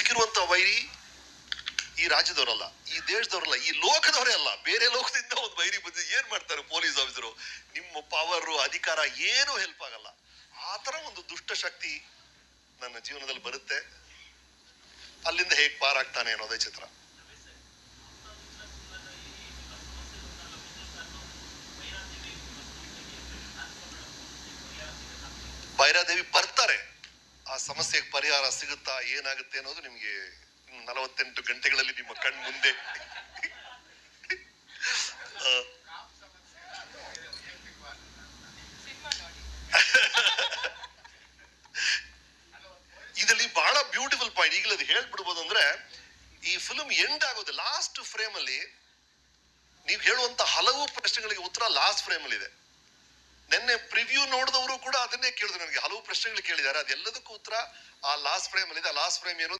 ಸಿಕ್ಕಿರುವಂತ ವೈರಿ ಈ ರಾಜ್ಯದವರಲ್ಲ, ಈ ದೇಶದವರಲ್ಲ, ಈ ಲೋಕದವರೇ ಅಲ್ಲ, ಬೇರೆ ಲೋಕದಿಂದ ಒಂದು ವೈರಿ ಬಂದು ಏನ್ ಮಾಡ್ತಾರೆ ಪೊಲೀಸ್ ಆಫೀಸರು? ನಿಮ್ಮ ಪವರ್ ಅಧಿಕಾರ ಏನು ಹೆಲ್ಪ್ ಆಗಲ್ಲ. ಆ ತರ ಒಂದು ದುಷ್ಟ ಶಕ್ತಿ ನನ್ನ ಜೀವನದಲ್ಲಿ ಬರುತ್ತೆ. ಅಲ್ಲಿಂದ ಹೇಗ್ ಪಾರಾಗ್ತಾನೆ ಅನ್ನೋದೇ ಚಿತ್ರ. ಭೈರಾದೇವಿ ಬರ್ತಾರೆ, ಆ ಸಮಸ್ಯೆಗೆ ಪರಿಹಾರ ಸಿಗುತ್ತಾ ಏನಾಗುತ್ತೆ ಅನ್ನೋದು ನಿಮ್ಗೆ 48 ಗಂಟೆಗಳಲ್ಲಿ ನಿಮ್ಮ ಕಣ್ ಮುಂದೆ ಇದರಲ್ಲಿ ಬಹಳ ಬ್ಯೂಟಿಫುಲ್ ಪಾಯಿಂಟ್ ಈಗಲೇ ಅದು ಹೇಳ್ಬಿಡ್ಬೋದು. ಅಂದ್ರೆ ಈ ಫಿಲ್ಮ್ ಎಂಡ್ ಆಗೋದು ಲಾಸ್ಟ್ ಫ್ರೇಮ್ ಅಲ್ಲಿ ನೀವು ಹೇಳುವಂತ ಹಲವು ಪ್ರಶ್ನೆಗಳಿಗೆ ಉತ್ತರ ಲಾಸ್ಟ್ ಫ್ರೇಮ್ ಅಲ್ಲಿ ಇದೆ. ನಿನ್ನೆ ಪ್ರಿವ್ಯೂ ನೋಡಿದವರು ಕೂಡ ಅದನ್ನೇ ಕೇಳಿದ್ರು, ನನಗೆ ಹಲವು ಪ್ರಶ್ನೆಗಳು ಕೇಳಿದ್ದಾರೆ, ಅದೆಲ್ಲದಕ್ಕೂ ಉತ್ತರ ಆ ಲಾಸ್ಟ್ ಫ್ರೇಮ್ ಅಲ್ಲಿ ಇದೆ. ಆ ಲಾಸ್ಟ್ ಫ್ರೇಮ್ ಏನು